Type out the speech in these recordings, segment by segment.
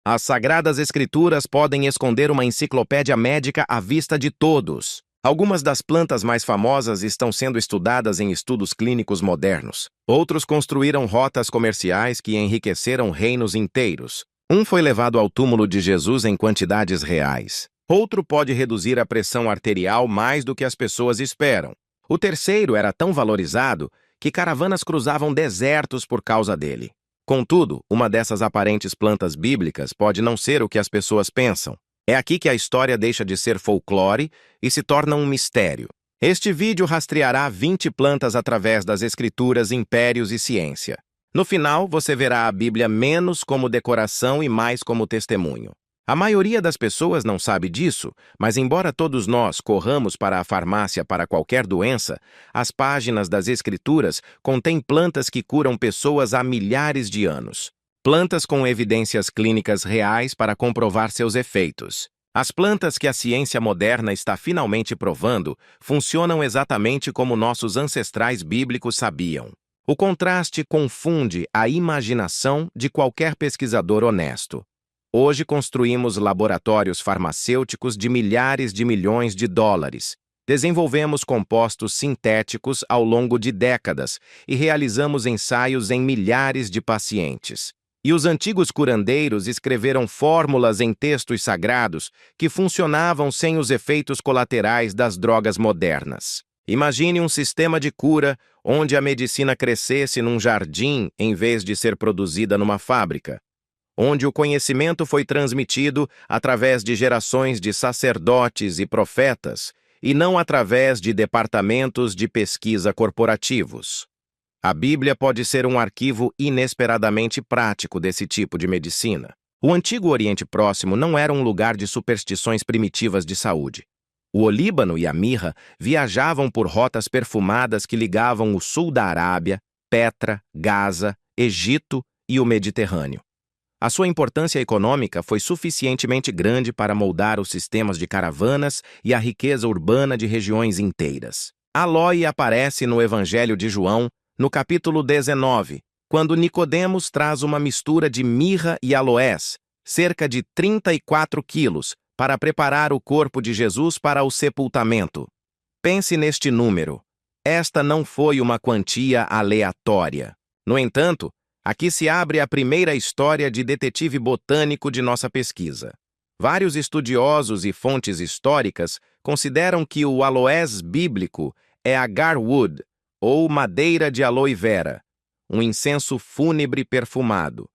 As Sagradas Escrituras podem esconder uma enciclopédia médica à vista de todos. Algumas das plantas mais famosas estão sendo estudadas em estudos clínicos modernos. Outros construíram rotas comerciais que enriqueceram reinos inteiros. Um foi levado ao túmulo de Jesus em quantidades reais. Outro pode reduzir a pressão arterial mais do que as pessoas esperam. O terceiro era tão valorizado que caravanas cruzavam desertos por causa dele. Contudo, uma dessas aparentes plantas bíblicas pode não ser o que as pessoas pensam. É aqui que a história deixa de ser folclore e se torna um mistério. Este vídeo rastreará 20 plantas através das escrituras, impérios e ciência. No final, você verá a Bíblia menos como decoração e mais como testemunho. A maioria das pessoas não sabe disso, mas embora todos nós corramos para a farmácia para qualquer doença, as páginas das Escrituras contêm plantas que curam pessoas há milhares de anos. Plantas com evidências clínicas reais para comprovar seus efeitos. As plantas que a ciência moderna está finalmente provando funcionam exatamente como nossos ancestrais bíblicos sabiam. O contraste confunde a imaginação de qualquer pesquisador honesto. Hoje construímos laboratórios farmacêuticos de milhares de milhões de dólares. Desenvolvemos compostos sintéticos ao longo de décadas e realizamos ensaios em milhares de pacientes. E os antigos curandeiros escreveram fórmulas em textos sagrados que funcionavam sem os efeitos colaterais das drogas modernas. Imagine um sistema de cura onde a medicina crescesse num jardim em vez de ser produzida numa fábrica, onde o conhecimento foi transmitido através de gerações de sacerdotes e profetas, e não através de departamentos de pesquisa corporativos. A Bíblia pode ser um arquivo inesperadamente prático desse tipo de medicina. O Antigo Oriente Próximo não era um lugar de superstições primitivas de saúde. O olíbano e a mirra viajavam por rotas perfumadas que ligavam o sul da Arábia, Petra, Gaza, Egito e o Mediterrâneo. A sua importância econômica foi suficientemente grande para moldar os sistemas de caravanas e a riqueza urbana de regiões inteiras. Aloe aparece no Evangelho de João, no capítulo 19, quando Nicodemos traz uma mistura de mirra e aloés, cerca de 34 quilos, para preparar o corpo de Jesus para o sepultamento. Pense neste número. Esta não foi uma quantia aleatória. No entanto, aqui se abre a primeira história de detetive botânico de nossa pesquisa. Vários estudiosos e fontes históricas consideram que o aloés bíblico é agar-wood, ou madeira de aloe vera, um incenso fúnebre perfumado.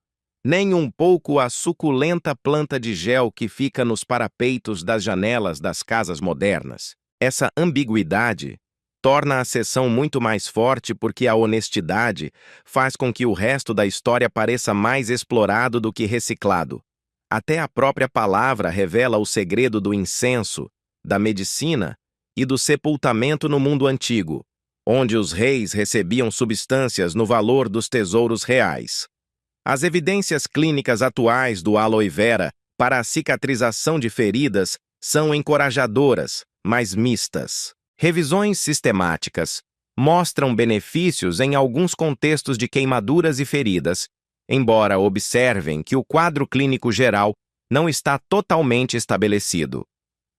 Nem um pouco a suculenta planta de gel que fica nos parapeitos das janelas das casas modernas. Essa ambiguidade torna a sessão muito mais forte porque a honestidade faz com que o resto da história pareça mais explorado do que reciclado. Até a própria palavra revela o segredo do incenso, da medicina e do sepultamento no mundo antigo, onde os reis recebiam substâncias no valor dos tesouros reais. As evidências clínicas atuais do aloe vera para a cicatrização de feridas são encorajadoras, mas mistas. Revisões sistemáticas mostram benefícios em alguns contextos de queimaduras e feridas, embora observem que o quadro clínico geral não está totalmente estabelecido.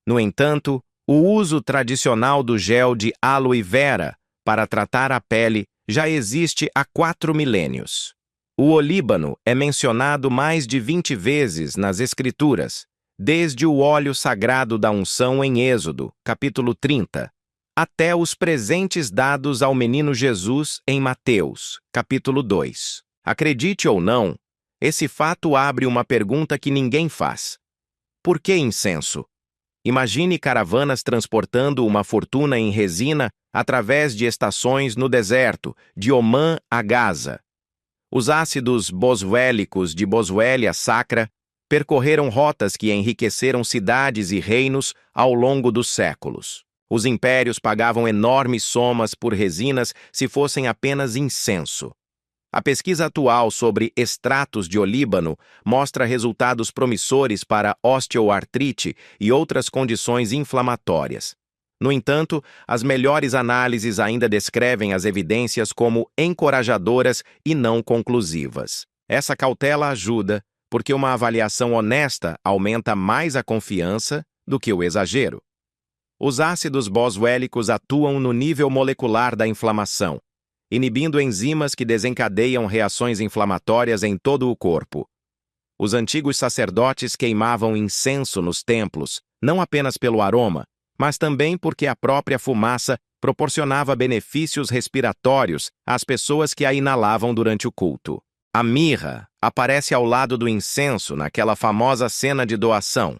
No entanto, o uso tradicional do gel de aloe vera para tratar a pele já existe há 4 milênios. O olíbano é mencionado mais de 20 vezes nas Escrituras, desde o óleo sagrado da unção em Êxodo, capítulo 30, até os presentes dados ao menino Jesus em Mateus, capítulo 2. Acredite ou não, esse fato abre uma pergunta que ninguém faz. Por que incenso? Imagine caravanas transportando uma fortuna em resina através de estações no deserto, de Omã a Gaza. Os ácidos boswellicos de Boswellia sacra percorreram rotas que enriqueceram cidades e reinos ao longo dos séculos. Os impérios pagavam enormes somas por resinas se fossem apenas incenso. A pesquisa atual sobre extratos de olíbano mostra resultados promissores para osteoartrite e outras condições inflamatórias. No entanto, as melhores análises ainda descrevem as evidências como encorajadoras e não conclusivas. Essa cautela ajuda, porque uma avaliação honesta aumenta mais a confiança do que o exagero. Os ácidos boswellicos atuam no nível molecular da inflamação, inibindo enzimas que desencadeiam reações inflamatórias em todo o corpo. Os antigos sacerdotes queimavam incenso nos templos, não apenas pelo aroma, mas também porque a própria fumaça proporcionava benefícios respiratórios às pessoas que a inalavam durante o culto. A mirra aparece ao lado do incenso naquela famosa cena de doação,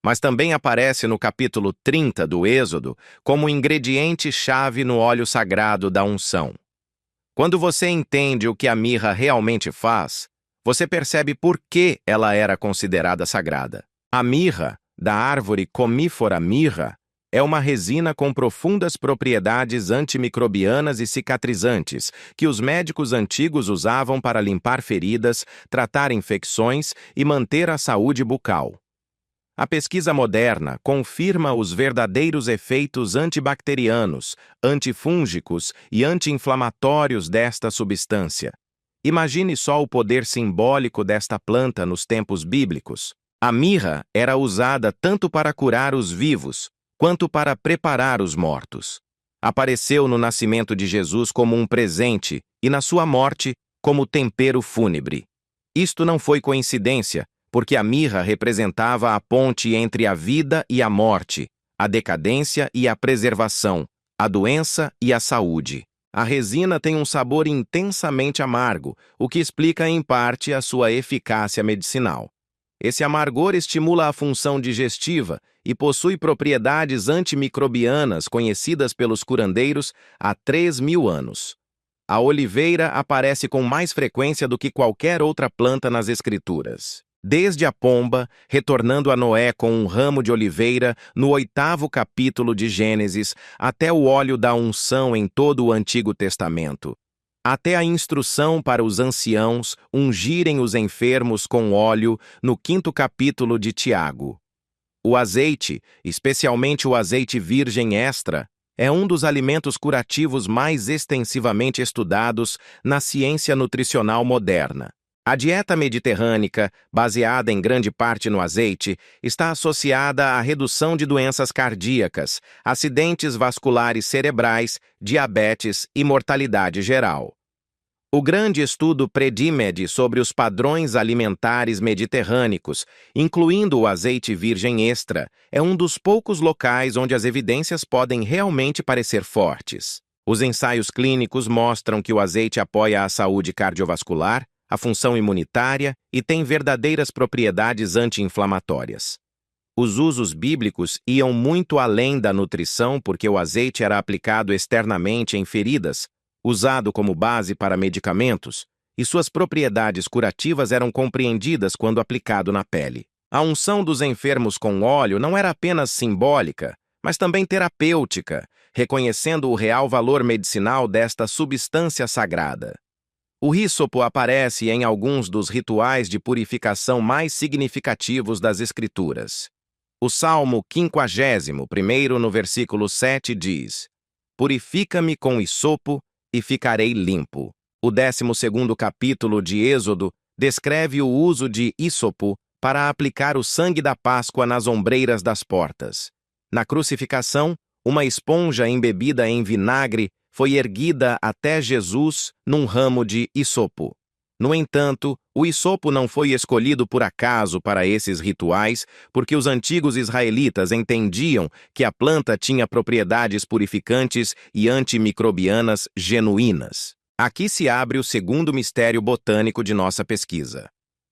mas também aparece no capítulo 30 do Êxodo como ingrediente-chave no óleo sagrado da unção. Quando você entende o que a mirra realmente faz, você percebe por que ela era considerada sagrada. A mirra, da árvore comífora mirra, é uma resina com profundas propriedades antimicrobianas e cicatrizantes que os médicos antigos usavam para limpar feridas, tratar infecções e manter a saúde bucal. A pesquisa moderna confirma os verdadeiros efeitos antibacterianos, antifúngicos e anti-inflamatórios desta substância. Imagine só o poder simbólico desta planta nos tempos bíblicos. A mirra era usada tanto para curar os vivos, quanto para preparar os mortos. Apareceu no nascimento de Jesus como um presente e na sua morte como tempero fúnebre. Isto não foi coincidência, porque a mirra representava a ponte entre a vida e a morte, a decadência e a preservação, a doença e a saúde. A resina tem um sabor intensamente amargo, o que explica em parte a sua eficácia medicinal. Esse amargor estimula a função digestiva e possui propriedades antimicrobianas conhecidas pelos curandeiros há 3.000 anos. A oliveira aparece com mais frequência do que qualquer outra planta nas Escrituras. Desde a pomba, retornando a Noé com um ramo de oliveira no 8º capítulo de Gênesis, até o óleo da unção em todo o Antigo Testamento, até a instrução para os anciãos ungirem os enfermos com óleo no 5º capítulo de Tiago. O azeite, especialmente o azeite virgem extra, é um dos alimentos curativos mais extensivamente estudados na ciência nutricional moderna. A dieta mediterrânica, baseada em grande parte no azeite, está associada à redução de doenças cardíacas, acidentes vasculares cerebrais, diabetes e mortalidade geral. O grande estudo Predimed sobre os padrões alimentares mediterrânicos, incluindo o azeite virgem extra, é um dos poucos locais onde as evidências podem realmente parecer fortes. Os ensaios clínicos mostram que o azeite apoia a saúde cardiovascular, a função imunitária e tem verdadeiras propriedades anti-inflamatórias. Os usos bíblicos iam muito além da nutrição porque o azeite era aplicado externamente em feridas, usado como base para medicamentos, e suas propriedades curativas eram compreendidas quando aplicado na pele. A unção dos enfermos com óleo não era apenas simbólica, mas também terapêutica, reconhecendo o real valor medicinal desta substância sagrada. O hísopo aparece em alguns dos rituais de purificação mais significativos das Escrituras. O Salmo 51º, no versículo 7, diz: "Purifica-me com hisopo e ficarei limpo." O 12º capítulo de Êxodo descreve o uso de hisopo para aplicar o sangue da Páscoa nas ombreiras das portas. Na crucificação, uma esponja embebida em vinagre foi erguida até Jesus num ramo de hisopo. No entanto, o hisopo não foi escolhido por acaso para esses rituais, porque os antigos israelitas entendiam que a planta tinha propriedades purificantes e antimicrobianas genuínas. Aqui se abre o segundo mistério botânico de nossa pesquisa.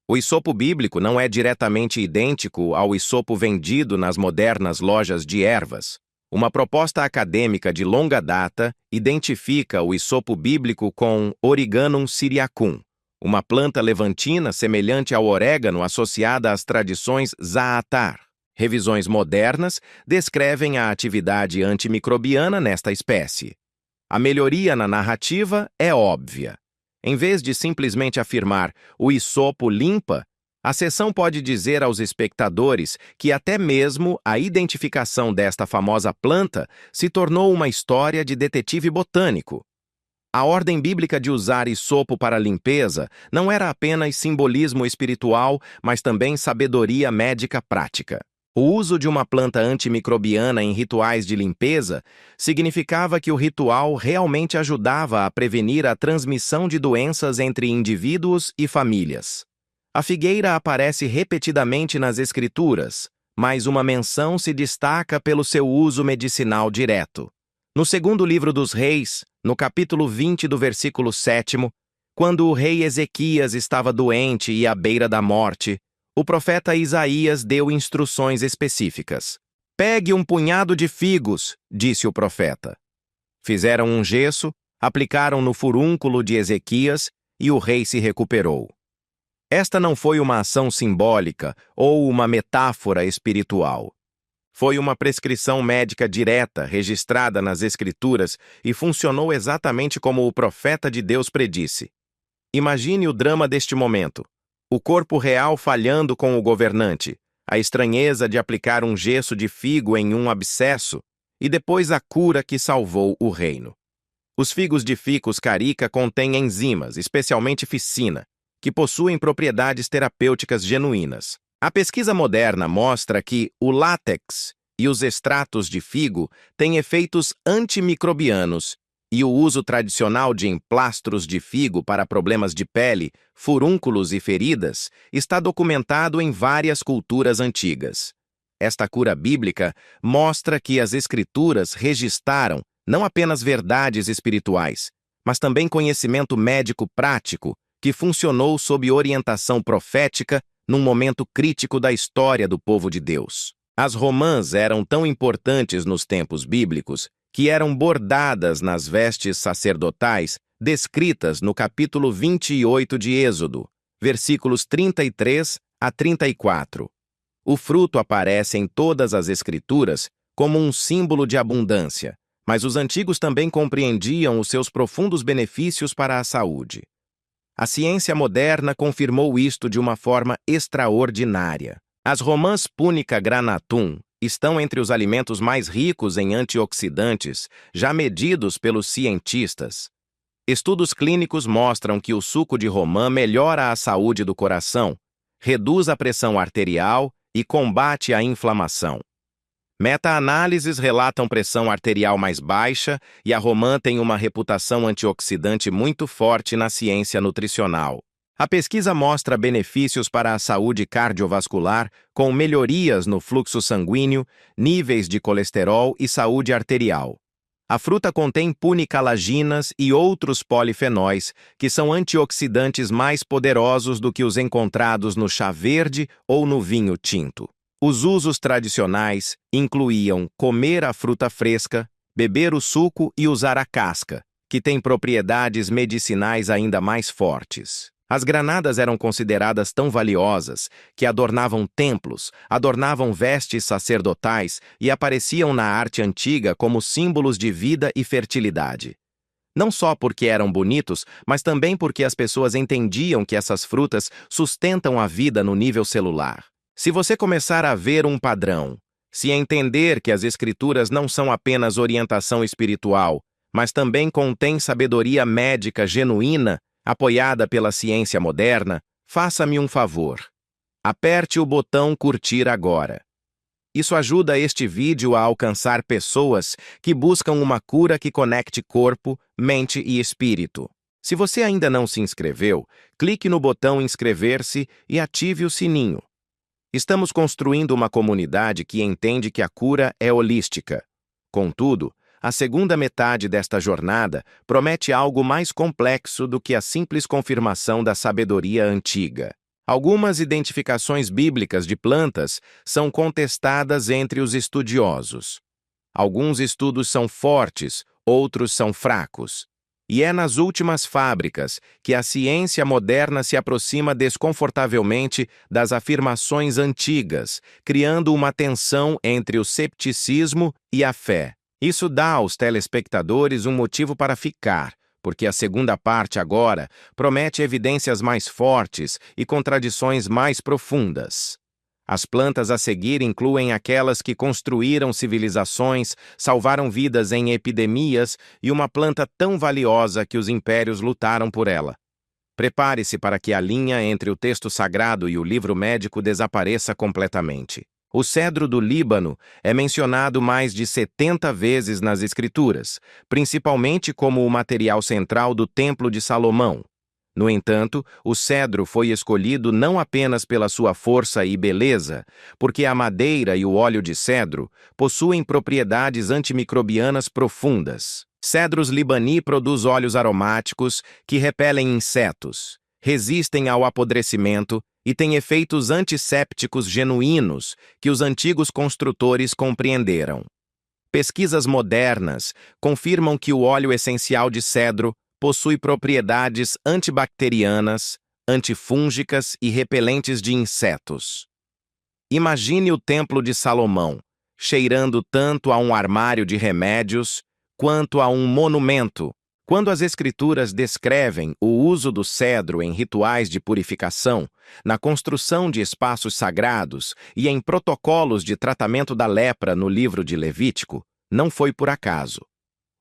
O hisopo bíblico não é diretamente idêntico ao hisopo vendido nas modernas lojas de ervas. Uma proposta acadêmica de longa data identifica o hisopo bíblico com Origanum syriacum, uma planta levantina semelhante ao orégano associada às tradições Zaatar. Revisões modernas descrevem a atividade antimicrobiana nesta espécie. A melhoria na narrativa é óbvia. Em vez de simplesmente afirmar "o hisopo limpa", a seção pode dizer aos espectadores que até mesmo a identificação desta famosa planta se tornou uma história de detetive botânico. A ordem bíblica de usar hisopo para limpeza não era apenas simbolismo espiritual, mas também sabedoria médica prática. O uso de uma planta antimicrobiana em rituais de limpeza significava que o ritual realmente ajudava a prevenir a transmissão de doenças entre indivíduos e famílias. A figueira aparece repetidamente nas Escrituras, mas uma menção se destaca pelo seu uso medicinal direto. No segundo livro dos Reis, no capítulo 20 do versículo 7, quando o rei Ezequias estava doente e à beira da morte, o profeta Isaías deu instruções específicas. "Pegue um punhado de figos", disse o profeta. Fizeram um gesso, aplicaram no furúnculo de Ezequias e o rei se recuperou. Esta não foi uma ação simbólica ou uma metáfora espiritual. Foi uma prescrição médica direta, registrada nas Escrituras e funcionou exatamente como o profeta de Deus predisse. Imagine o drama deste momento. O corpo real falhando com o governante, a estranheza de aplicar um gesso de figo em um abscesso e depois a cura que salvou o reino. Os figos de Ficus carica contêm enzimas, especialmente ficina, que possuem propriedades terapêuticas genuínas. A pesquisa moderna mostra que o látex e os extratos de figo têm efeitos antimicrobianos e o uso tradicional de emplastros de figo para problemas de pele, furúnculos e feridas está documentado em várias culturas antigas. Esta cura bíblica mostra que as Escrituras registraram não apenas verdades espirituais, mas também conhecimento médico prático que funcionou sob orientação profética num momento crítico da história do povo de Deus. As romãs eram tão importantes nos tempos bíblicos que eram bordadas nas vestes sacerdotais descritas no capítulo 28 de Êxodo, versículos 33 a 34. O fruto aparece em todas as Escrituras como um símbolo de abundância, mas os antigos também compreendiam os seus profundos benefícios para a saúde. A ciência moderna confirmou isto de uma forma extraordinária. As romãs Punica granatum estão entre os alimentos mais ricos em antioxidantes, já medidos pelos cientistas. Estudos clínicos mostram que o suco de romã melhora a saúde do coração, reduz a pressão arterial e combate a inflamação. Meta-análises relatam pressão arterial mais baixa e a romã tem uma reputação antioxidante muito forte na ciência nutricional. A pesquisa mostra benefícios para a saúde cardiovascular, com melhorias no fluxo sanguíneo, níveis de colesterol e saúde arterial. A fruta contém punicalaginas e outros polifenóis, que são antioxidantes mais poderosos do que os encontrados no chá verde ou no vinho tinto. Os usos tradicionais incluíam comer a fruta fresca, beber o suco e usar a casca, que tem propriedades medicinais ainda mais fortes. As granadas eram consideradas tão valiosas que adornavam templos, adornavam vestes sacerdotais e apareciam na arte antiga como símbolos de vida e fertilidade. Não só porque eram bonitos, mas também porque as pessoas entendiam que essas frutas sustentam a vida no nível celular. Se você começar a ver um padrão, se entender que as Escrituras não são apenas orientação espiritual, mas também contêm sabedoria médica genuína, apoiada pela ciência moderna, faça-me um favor. Aperte o botão curtir agora. Isso ajuda este vídeo a alcançar pessoas que buscam uma cura que conecte corpo, mente e espírito. Se você ainda não se inscreveu, clique no botão inscrever-se e ative o sininho. Estamos construindo uma comunidade que entende que a cura é holística. Contudo, a segunda metade desta jornada promete algo mais complexo do que a simples confirmação da sabedoria antiga. Algumas identificações bíblicas de plantas são contestadas entre os estudiosos. Alguns estudos são fortes, outros são fracos. E é nas últimas fábricas que a ciência moderna se aproxima desconfortavelmente das afirmações antigas, criando uma tensão entre o cepticismo e a fé. Isso dá aos telespectadores um motivo para ficar, porque a segunda parte agora promete evidências mais fortes e contradições mais profundas. As plantas a seguir incluem aquelas que construíram civilizações, salvaram vidas em epidemias e uma planta tão valiosa que os impérios lutaram por ela. Prepare-se para que a linha entre o texto sagrado e o livro médico desapareça completamente. O cedro do Líbano é mencionado mais de 70 vezes nas Escrituras, principalmente como o material central do Templo de Salomão. No entanto, o cedro foi escolhido não apenas pela sua força e beleza, porque a madeira e o óleo de cedro possuem propriedades antimicrobianas profundas. Cedros libani produz óleos aromáticos que repelem insetos, resistem ao apodrecimento e têm efeitos antissépticos genuínos que os antigos construtores compreenderam. Pesquisas modernas confirmam que o óleo essencial de cedro possui propriedades antibacterianas, antifúngicas e repelentes de insetos. Imagine o Templo de Salomão, cheirando tanto a um armário de remédios quanto a um monumento. Quando as Escrituras descrevem o uso do cedro em rituais de purificação, na construção de espaços sagrados e em protocolos de tratamento da lepra no livro de Levítico, não foi por acaso.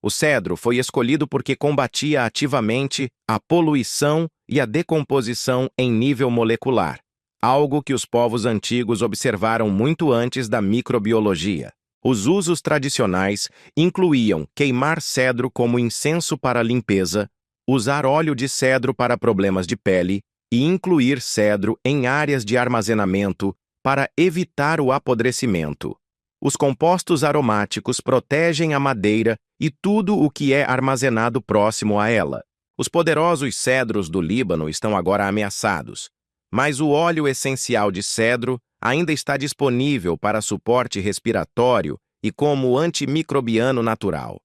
O cedro foi escolhido porque combatia ativamente a poluição e a decomposição em nível molecular, algo que os povos antigos observaram muito antes da microbiologia. Os usos tradicionais incluíam queimar cedro como incenso para limpeza, usar óleo de cedro para problemas de pele e incluir cedro em áreas de armazenamento para evitar o apodrecimento. Os compostos aromáticos protegem a madeira e tudo o que é armazenado próximo a ela. Os poderosos cedros do Líbano estão agora ameaçados, mas o óleo essencial de cedro ainda está disponível para suporte respiratório e como antimicrobiano natural.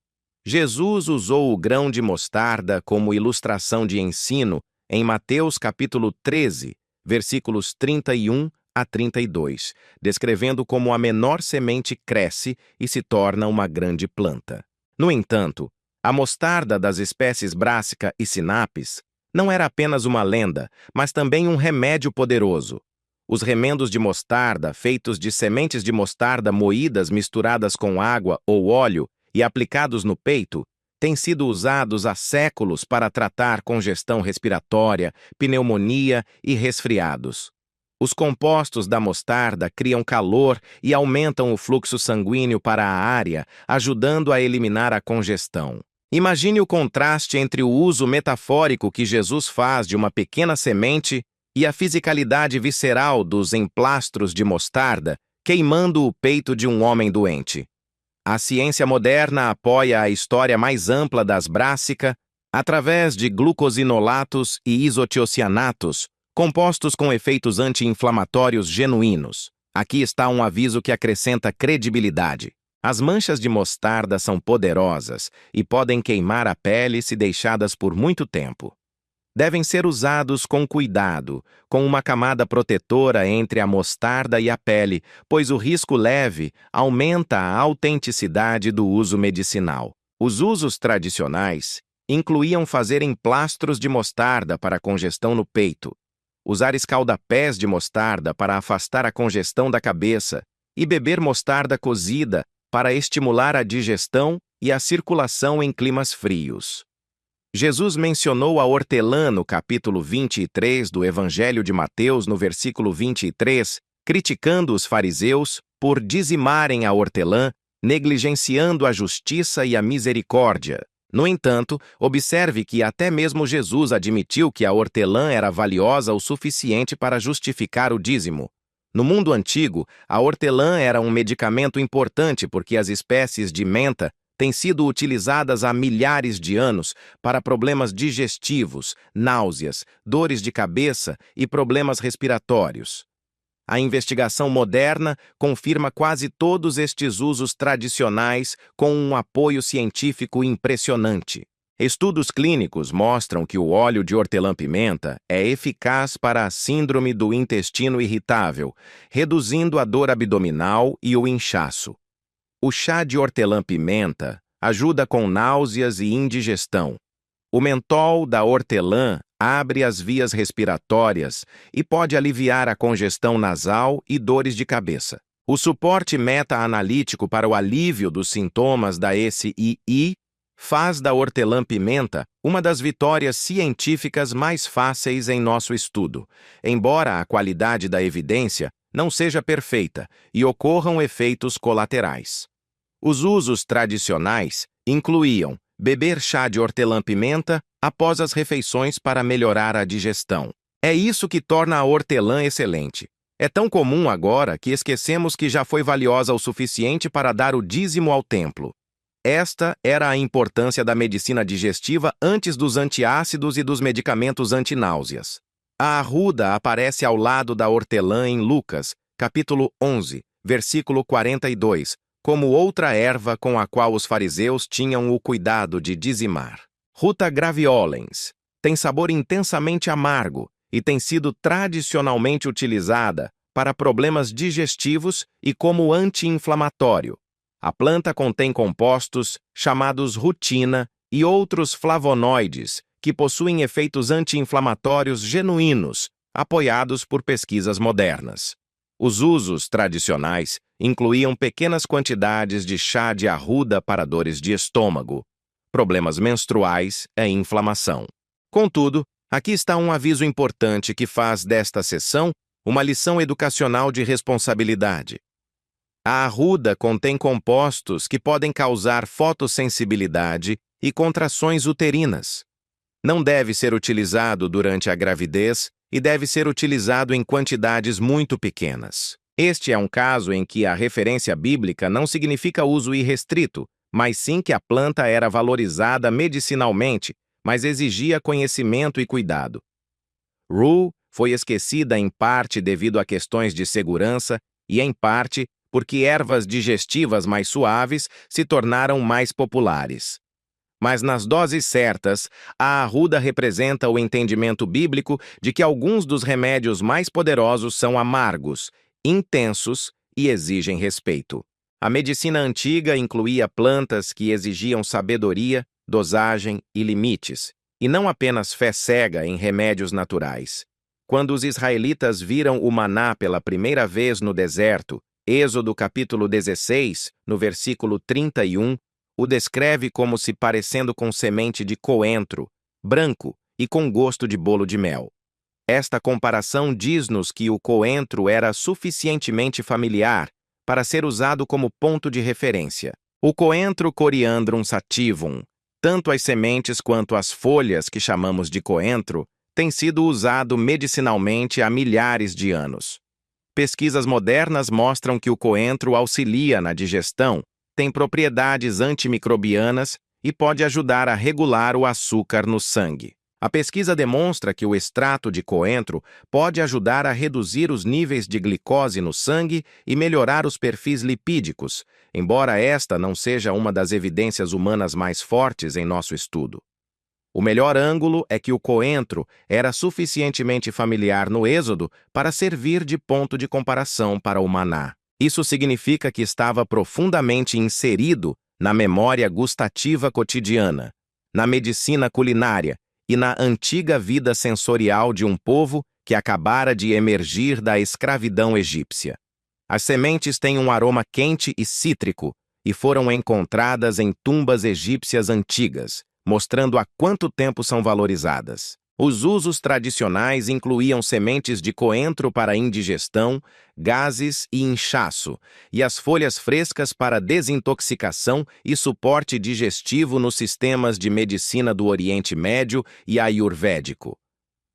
Jesus usou o grão de mostarda como ilustração de ensino em Mateus capítulo 13, versículos 31 a 32, descrevendo como a menor semente cresce e se torna uma grande planta. No entanto, a mostarda das espécies Brássica e Sinapis não era apenas uma lenda, mas também um remédio poderoso. Os remendos de mostarda, feitos de sementes de mostarda moídas misturadas com água ou óleo e aplicados no peito, têm sido usados há séculos para tratar congestão respiratória, pneumonia e resfriados. Os compostos da mostarda criam calor e aumentam o fluxo sanguíneo para a área, ajudando a eliminar a congestão. Imagine o contraste entre o uso metafórico que Jesus faz de uma pequena semente e a fisicalidade visceral dos emplastros de mostarda queimando o peito de um homem doente. A ciência moderna apoia a história mais ampla das Brássica através de glucosinolatos e isotiocianatos, compostos com efeitos anti-inflamatórios genuínos. Aqui está um aviso que acrescenta credibilidade. As manchas de mostarda são poderosas e podem queimar a pele se deixadas por muito tempo. Devem ser usados com cuidado, com uma camada protetora entre a mostarda e a pele, pois o risco leve aumenta a autenticidade do uso medicinal. Os usos tradicionais incluíam fazer emplastros de mostarda para congestão no peito, usar escaldapés de mostarda para afastar a congestão da cabeça e beber mostarda cozida para estimular a digestão e a circulação em climas frios. Jesus mencionou a hortelã no capítulo 23 do Evangelho de Mateus, no versículo 23, criticando os fariseus por dizimarem a hortelã, negligenciando a justiça e a misericórdia. No entanto, observe que até mesmo Jesus admitiu que a hortelã era valiosa o suficiente para justificar o dízimo. No mundo antigo, a hortelã era um medicamento importante porque as espécies de menta têm sido utilizadas há milhares de anos para problemas digestivos, náuseas, dores de cabeça e problemas respiratórios. A investigação moderna confirma quase todos estes usos tradicionais com um apoio científico impressionante. Estudos clínicos mostram que o óleo de hortelã-pimenta é eficaz para a síndrome do intestino irritável, reduzindo a dor abdominal e o inchaço. O chá de hortelã-pimenta ajuda com náuseas e indigestão. O mentol da hortelã abre as vias respiratórias e pode aliviar a congestão nasal e dores de cabeça. O suporte meta-analítico para o alívio dos sintomas da SII faz da hortelã-pimenta uma das vitórias científicas mais fáceis em nosso estudo, embora a qualidade da evidência não seja perfeita e ocorram efeitos colaterais. Os usos tradicionais incluíam beber chá de hortelã-pimenta após as refeições para melhorar a digestão. É isso que torna a hortelã excelente. É tão comum agora que esquecemos que já foi valiosa o suficiente para dar o dízimo ao templo. Esta era a importância da medicina digestiva antes dos antiácidos e dos medicamentos antináuseas. A arruda aparece ao lado da hortelã em Lucas, capítulo 11, versículo 42, como outra erva com a qual os fariseus tinham o cuidado de dizimar. Ruta graveolens tem sabor intensamente amargo e tem sido tradicionalmente utilizada para problemas digestivos e como anti-inflamatório. A planta contém compostos chamados rutina e outros flavonoides que possuem efeitos anti-inflamatórios genuínos, apoiados por pesquisas modernas. Os usos tradicionais incluíam pequenas quantidades de chá de arruda para dores de estômago, problemas menstruais e inflamação. Contudo, aqui está um aviso importante que faz desta sessão uma lição educacional de responsabilidade. A arruda contém compostos que podem causar fotossensibilidade e contrações uterinas. Não deve ser utilizado durante a gravidez e deve ser utilizado em quantidades muito pequenas. Este é um caso em que a referência bíblica não significa uso irrestrito, mas sim que a planta era valorizada medicinalmente, mas exigia conhecimento e cuidado. Rue foi esquecida em parte devido a questões de segurança e, em parte, porque ervas digestivas mais suaves se tornaram mais populares. Mas nas doses certas, a arruda representa o entendimento bíblico de que alguns dos remédios mais poderosos são amargos, intensos e exigem respeito. A medicina antiga incluía plantas que exigiam sabedoria, dosagem e limites, e não apenas fé cega em remédios naturais. Quando os israelitas viram o maná pela primeira vez no deserto, Êxodo capítulo 16, no versículo 31, o descreve como se parecendo com semente de coentro, branco e com gosto de bolo de mel. Esta comparação diz-nos que o coentro era suficientemente familiar para ser usado como ponto de referência. O coentro Coriandrum sativum, tanto as sementes quanto as folhas que chamamos de coentro, tem sido usado medicinalmente há milhares de anos. Pesquisas modernas mostram que o coentro auxilia na digestão, tem propriedades antimicrobianas e pode ajudar a regular o açúcar no sangue. A pesquisa demonstra que o extrato de coentro pode ajudar a reduzir os níveis de glicose no sangue e melhorar os perfis lipídicos, embora esta não seja uma das evidências humanas mais fortes em nosso estudo. O melhor ângulo é que o coentro era suficientemente familiar no Êxodo para servir de ponto de comparação para o maná. Isso significa que estava profundamente inserido na memória gustativa cotidiana, na medicina culinária e na antiga vida sensorial de um povo que acabara de emergir da escravidão egípcia. As sementes têm um aroma quente e cítrico e foram encontradas em tumbas egípcias antigas, mostrando há quanto tempo são valorizadas. Os usos tradicionais incluíam sementes de coentro para indigestão, gases e inchaço, e as folhas frescas para desintoxicação e suporte digestivo nos sistemas de medicina do Oriente Médio e ayurvédico.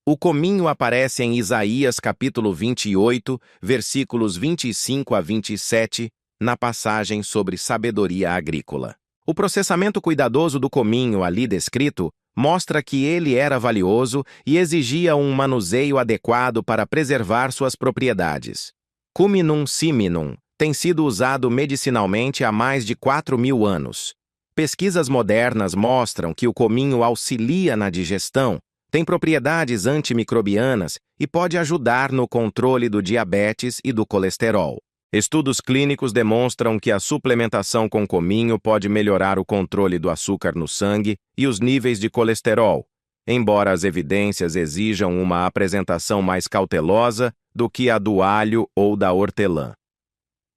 O cominho aparece em Isaías capítulo 28, versículos 25 a 27, na passagem sobre sabedoria agrícola. O processamento cuidadoso do cominho ali descrito mostra que ele era valioso e exigia um manuseio adequado para preservar suas propriedades. Cuminum siminum tem sido usado medicinalmente há mais de 4.000 anos. Pesquisas modernas mostram que o cominho auxilia na digestão, tem propriedades antimicrobianas e pode ajudar no controle do diabetes e do colesterol. Estudos clínicos demonstram que a suplementação com cominho pode melhorar o controle do açúcar no sangue e os níveis de colesterol, embora as evidências exijam uma apresentação mais cautelosa do que a do alho ou da hortelã.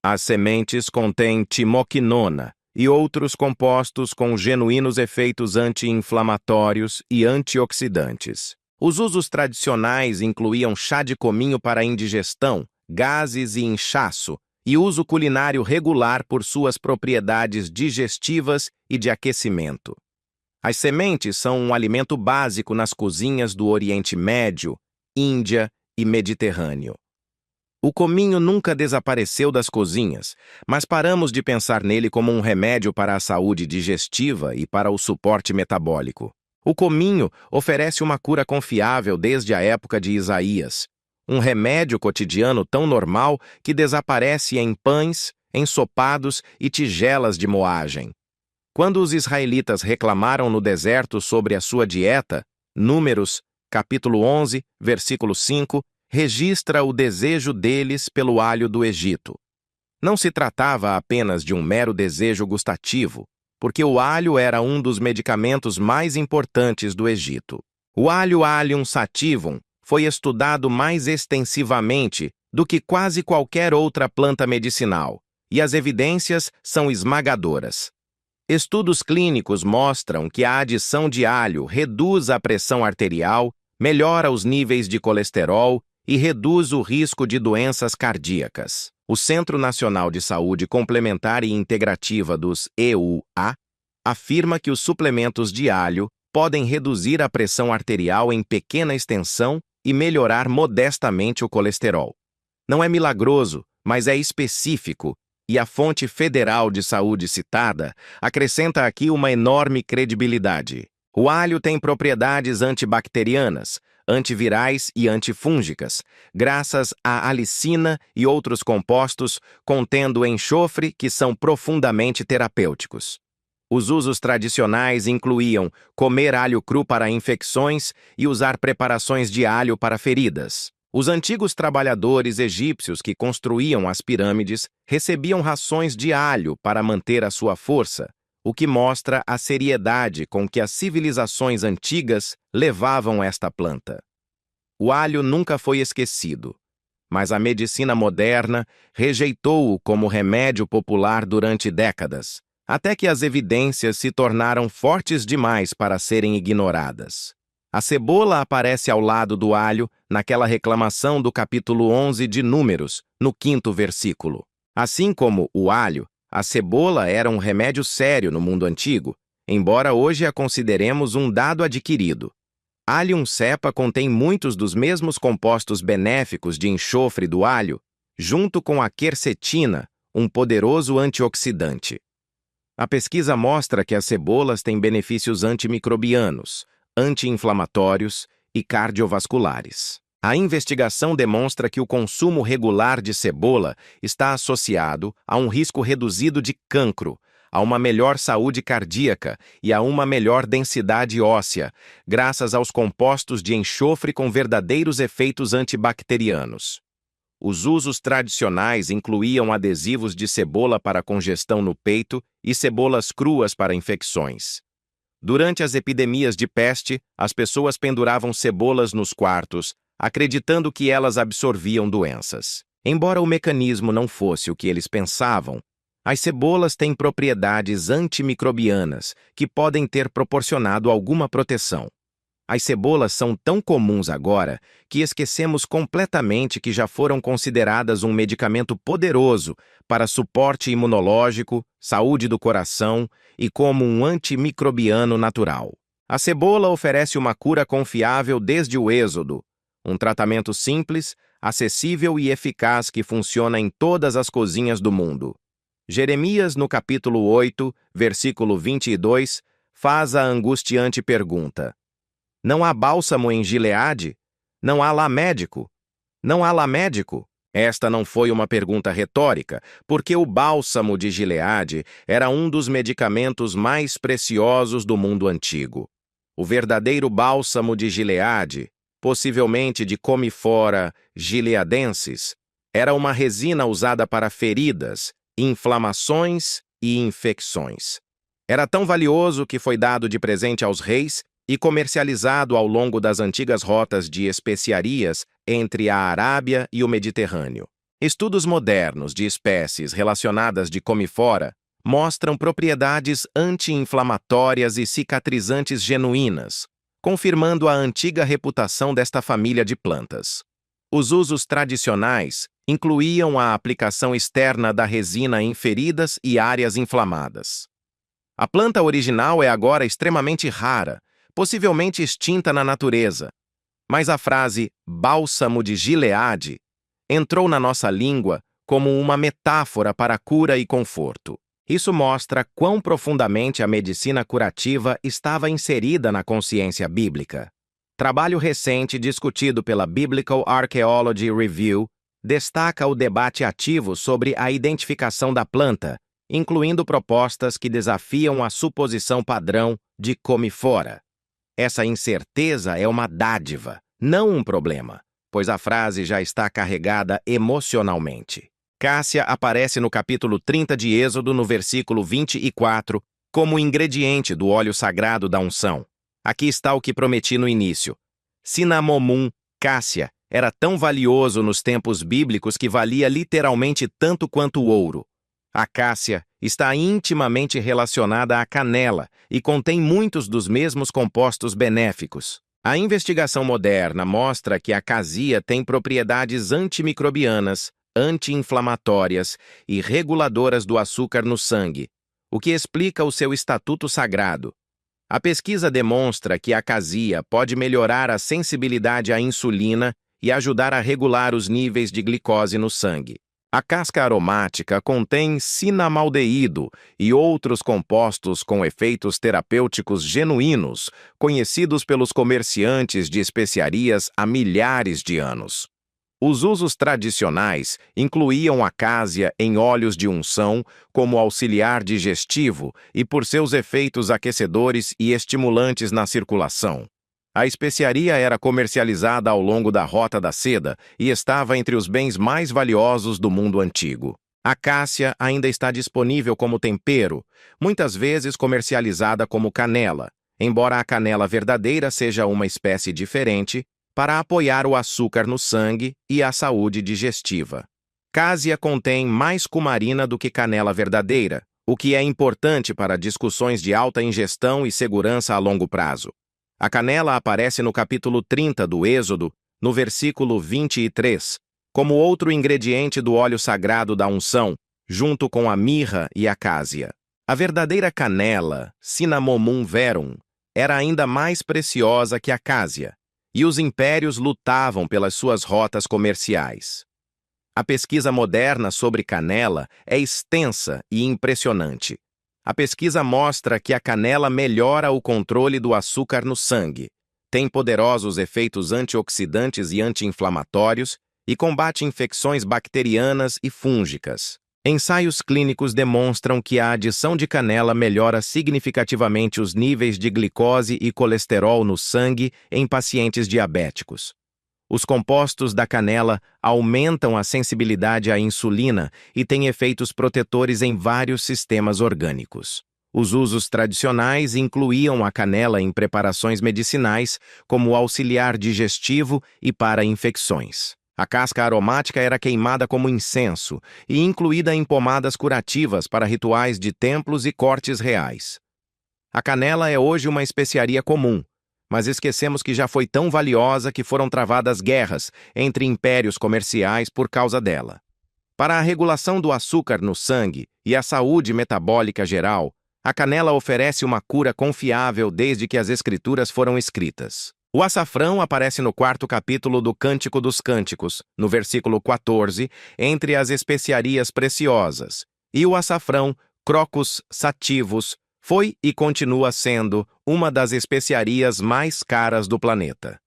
As sementes contêm timoquinona e outros compostos com genuínos efeitos anti-inflamatórios e antioxidantes. Os usos tradicionais incluíam chá de cominho para indigestão, gases e inchaço, e uso culinário regular por suas propriedades digestivas e de aquecimento. As sementes são um alimento básico nas cozinhas do Oriente Médio, Índia e Mediterrâneo. O cominho nunca desapareceu das cozinhas, mas paramos de pensar nele como um remédio para a saúde digestiva e para o suporte metabólico. O cominho oferece uma cura confiável desde a época de Isaías, um remédio cotidiano tão normal que desaparece em pães, ensopados e tigelas de moagem. Quando os israelitas reclamaram no deserto sobre a sua dieta, Números, capítulo 11, versículo 5, registra o desejo deles pelo alho do Egito. Não se tratava apenas de um mero desejo gustativo, porque o alho era um dos medicamentos mais importantes do Egito. O alho Allium sativum foi estudado mais extensivamente do que quase qualquer outra planta medicinal, e as evidências são esmagadoras. Estudos clínicos mostram que a adição de alho reduz a pressão arterial, melhora os níveis de colesterol e reduz o risco de doenças cardíacas. O Centro Nacional de Saúde Complementar e Integrativa dos EUA afirma que os suplementos de alho podem reduzir a pressão arterial em pequena extensão e melhorar modestamente o colesterol. Não é milagroso, mas é específico, e a fonte federal de saúde citada acrescenta aqui uma enorme credibilidade. O alho tem propriedades antibacterianas, antivirais e antifúngicas, graças à alicina e outros compostos contendo enxofre que são profundamente terapêuticos. Os usos tradicionais incluíam comer alho cru para infecções e usar preparações de alho para feridas. Os antigos trabalhadores egípcios que construíam as pirâmides recebiam rações de alho para manter a sua força, o que mostra a seriedade com que as civilizações antigas levavam esta planta. O alho nunca foi esquecido, mas a medicina moderna rejeitou-o como remédio popular durante décadas, até que as evidências se tornaram fortes demais para serem ignoradas. A cebola aparece ao lado do alho naquela reclamação do capítulo 11 de Números, no 5º versículo. Assim como o alho, a cebola era um remédio sério no mundo antigo, embora hoje a consideremos um dado adquirido. Allium cepa contém muitos dos mesmos compostos benéficos de enxofre do alho, junto com a quercetina, um poderoso antioxidante. A pesquisa mostra que as cebolas têm benefícios antimicrobianos, anti-inflamatórios e cardiovasculares. A investigação demonstra que o consumo regular de cebola está associado a um risco reduzido de cancro, a uma melhor saúde cardíaca e a uma melhor densidade óssea, graças aos compostos de enxofre com verdadeiros efeitos antibacterianos. Os usos tradicionais incluíam adesivos de cebola para congestão no peito e cebolas cruas para infecções. Durante as epidemias de peste, as pessoas penduravam cebolas nos quartos, acreditando que elas absorviam doenças. Embora o mecanismo não fosse o que eles pensavam, as cebolas têm propriedades antimicrobianas que podem ter proporcionado alguma proteção. As cebolas são tão comuns agora que esquecemos completamente que já foram consideradas um medicamento poderoso para suporte imunológico, saúde do coração e como um antimicrobiano natural. A cebola oferece uma cura confiável desde o Êxodo, um tratamento simples, acessível e eficaz que funciona em todas as cozinhas do mundo. Jeremias, no capítulo 8, versículo 22, faz a angustiante pergunta: não há bálsamo em Gileade? Não há lá médico? Não há lá médico? Esta não foi uma pergunta retórica, porque o bálsamo de Gileade era um dos medicamentos mais preciosos do mundo antigo. O verdadeiro bálsamo de Gileade, possivelmente de Comifora gileadensis, era uma resina usada para feridas, inflamações e infecções. Era tão valioso que foi dado de presente aos reis e comercializado ao longo das antigas rotas de especiarias entre a Arábia e o Mediterrâneo. Estudos modernos de espécies relacionadas de comifora mostram propriedades anti-inflamatórias e cicatrizantes genuínas, confirmando a antiga reputação desta família de plantas. Os usos tradicionais incluíam a aplicação externa da resina em feridas e áreas inflamadas. A planta original é agora extremamente rara, possivelmente extinta na natureza, mas a frase bálsamo de Gileade entrou na nossa língua como uma metáfora para cura e conforto. Isso mostra quão profundamente a medicina curativa estava inserida na consciência bíblica. Trabalho recente discutido pela Biblical Archaeology Review destaca o debate ativo sobre a identificação da planta, incluindo propostas que desafiam a suposição padrão de comifora. Essa incerteza é uma dádiva, não um problema, pois a frase já está carregada emocionalmente. Cássia aparece no capítulo 30 de Êxodo, no versículo 24, como ingrediente do óleo sagrado da unção. Aqui está o que prometi no início. Cinnamomum, cássia, era tão valioso nos tempos bíblicos que valia literalmente tanto quanto o ouro. A cássia está intimamente relacionada à canela e contém muitos dos mesmos compostos benéficos. A investigação moderna mostra que a casia tem propriedades antimicrobianas, anti-inflamatórias e reguladoras do açúcar no sangue, o que explica o seu estatuto sagrado. A pesquisa demonstra que a casia pode melhorar a sensibilidade à insulina e ajudar a regular os níveis de glicose no sangue. A casca aromática contém cinnamaldeído e outros compostos com efeitos terapêuticos genuínos, conhecidos pelos comerciantes de especiarias há milhares de anos. Os usos tradicionais incluíam a cássia em óleos de unção como auxiliar digestivo e por seus efeitos aquecedores e estimulantes na circulação. A especiaria era comercializada ao longo da Rota da Seda e estava entre os bens mais valiosos do mundo antigo. A cássia ainda está disponível como tempero, muitas vezes comercializada como canela, embora a canela verdadeira seja uma espécie diferente, para apoiar o açúcar no sangue e a saúde digestiva. Cássia contém mais cumarina do que canela verdadeira, o que é importante para discussões de alta ingestão e segurança a longo prazo. A canela aparece no capítulo 30 do Êxodo, no versículo 23, como outro ingrediente do óleo sagrado da unção, junto com a mirra e a cássia. A verdadeira canela, Cinnamomum verum, era ainda mais preciosa que a cássia, e os impérios lutavam pelas suas rotas comerciais. A pesquisa moderna sobre canela é extensa e impressionante. A pesquisa mostra que a canela melhora o controle do açúcar no sangue, tem poderosos efeitos antioxidantes e anti-inflamatórios e combate infecções bacterianas e fúngicas. Ensaios clínicos demonstram que a adição de canela melhora significativamente os níveis de glicose e colesterol no sangue em pacientes diabéticos. Os compostos da canela aumentam a sensibilidade à insulina e têm efeitos protetores em vários sistemas orgânicos. Os usos tradicionais incluíam a canela em preparações medicinais, como auxiliar digestivo e para infecções. A casca aromática era queimada como incenso e incluída em pomadas curativas para rituais de templos e cortes reais. A canela é hoje uma especiaria comum, mas esquecemos que já foi tão valiosa que foram travadas guerras entre impérios comerciais por causa dela. Para a regulação do açúcar no sangue e a saúde metabólica geral, a canela oferece uma cura confiável desde que as escrituras foram escritas. O açafrão aparece no 4º capítulo do Cântico dos Cânticos, no versículo 14, entre as especiarias preciosas, e o açafrão, Crocus sativus, foi e continua sendo uma das especiarias mais caras do planeta.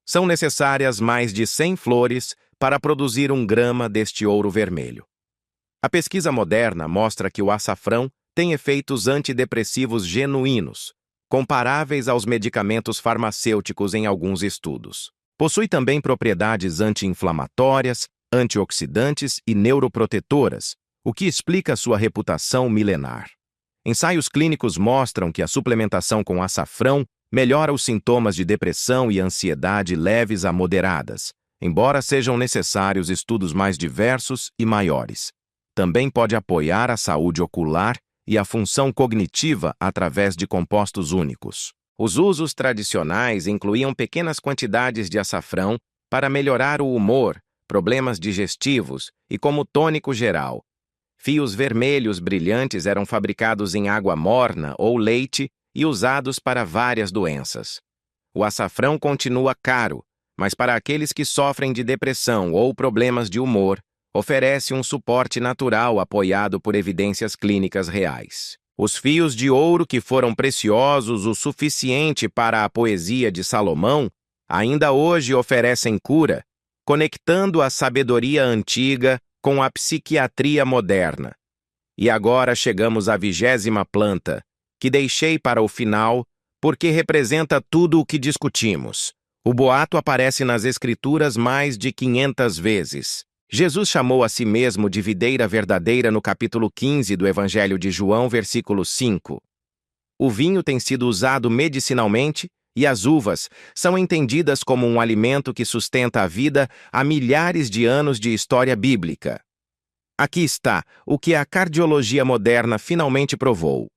São necessárias mais de 100 flores para produzir 1 grama deste ouro vermelho. A pesquisa moderna mostra que o açafrão tem efeitos antidepressivos genuínos, comparáveis aos medicamentos farmacêuticos em alguns estudos. Possui também propriedades anti-inflamatórias, antioxidantes e neuroprotetoras, o que explica sua reputação milenar. Ensaios clínicos mostram que a suplementação com açafrão Melhora os sintomas de depressão e ansiedade leves a moderadas, embora sejam necessários estudos mais diversos e maiores. Também pode apoiar a saúde ocular e a função cognitiva através de compostos únicos. Os usos tradicionais incluíam pequenas quantidades de açafrão para melhorar o humor, problemas digestivos e como tônico geral. Fios vermelhos brilhantes eram fabricados em água morna ou leite e usados para várias doenças. O açafrão continua caro, mas para aqueles que sofrem de depressão ou problemas de humor, oferece um suporte natural apoiado por evidências clínicas reais. Os fios de ouro que foram preciosos o suficiente para a poesia de Salomão, ainda hoje oferecem cura, conectando a sabedoria antiga com a psiquiatria moderna. E agora chegamos à 20ª planta, que deixei para o final porque representa tudo o que discutimos. O boato aparece nas Escrituras mais de 500 vezes. Jesus chamou a si mesmo de videira verdadeira no capítulo 15 do Evangelho de João, versículo 5. O vinho tem sido usado medicinalmente e as uvas são entendidas como um alimento que sustenta a vida há milhares de anos de história bíblica. Aqui está o que a cardiologia moderna finalmente provou.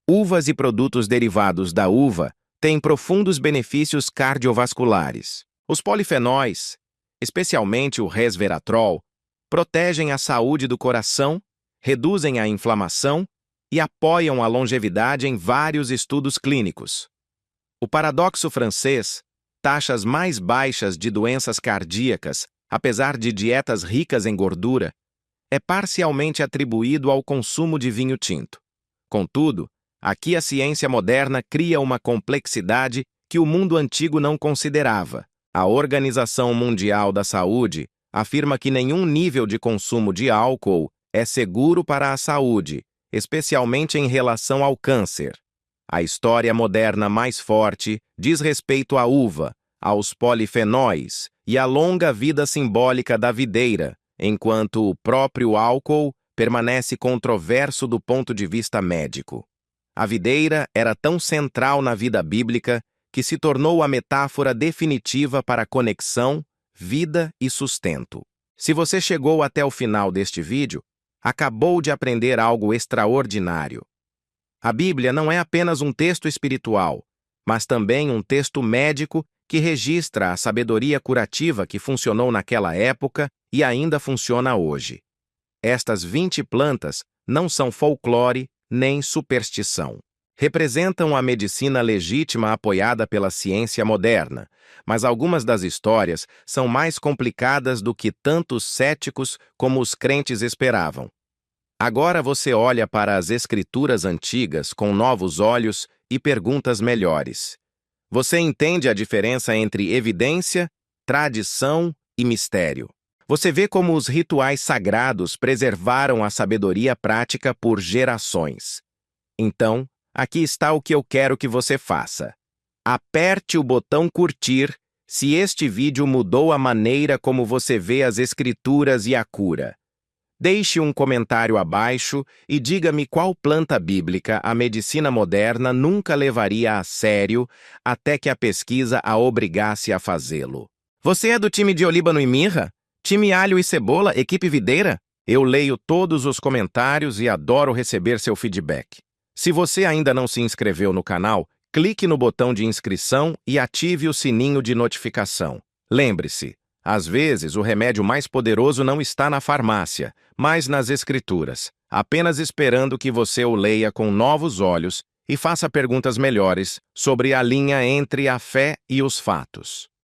Uvas e produtos derivados da uva têm profundos benefícios cardiovasculares. Os polifenóis, especialmente o resveratrol, protegem a saúde do coração, reduzem a inflamação e apoiam a longevidade em vários estudos clínicos. O paradoxo francês, taxas mais baixas de doenças cardíacas, apesar de dietas ricas em gordura, é parcialmente atribuído ao consumo de vinho tinto. Contudo, aqui a ciência moderna cria uma complexidade que o mundo antigo não considerava. A Organização Mundial da Saúde afirma que nenhum nível de consumo de álcool é seguro para a saúde, especialmente em relação ao câncer. A história moderna mais forte diz respeito à uva, aos polifenóis e à longa vida simbólica da videira, enquanto o próprio álcool permanece controverso do ponto de vista médico. A videira era tão central na vida bíblica que se tornou a metáfora definitiva para conexão, vida e sustento. Se você chegou até o final deste vídeo, acabou de aprender algo extraordinário. A Bíblia não é apenas um texto espiritual, mas também um texto médico que registra a sabedoria curativa que funcionou naquela época e ainda funciona hoje. Estas 20 plantas não são folclore nem superstição. Representam a medicina legítima apoiada pela ciência moderna, mas algumas das histórias são mais complicadas do que tanto os céticos como os crentes esperavam. Agora você olha para as escrituras antigas com novos olhos e perguntas melhores. Você entende a diferença entre evidência, tradição e mistério. Você vê como os rituais sagrados preservaram a sabedoria prática por gerações. Então, aqui está o que eu quero que você faça. Aperte o botão curtir se este vídeo mudou a maneira como você vê as escrituras e a cura. Deixe um comentário abaixo e diga-me qual planta bíblica a medicina moderna nunca levaria a sério até que a pesquisa a obrigasse a fazê-lo. Você é do time de olíbano e mirra? Time alho e cebola, equipe videira? Eu leio todos os comentários e adoro receber seu feedback. Se você ainda não se inscreveu no canal, clique no botão de inscrição e ative o sininho de notificação. Lembre-se, às vezes o remédio mais poderoso não está na farmácia, mas nas escrituras, apenas esperando que você o leia com novos olhos e faça perguntas melhores sobre a linha entre a fé e os fatos.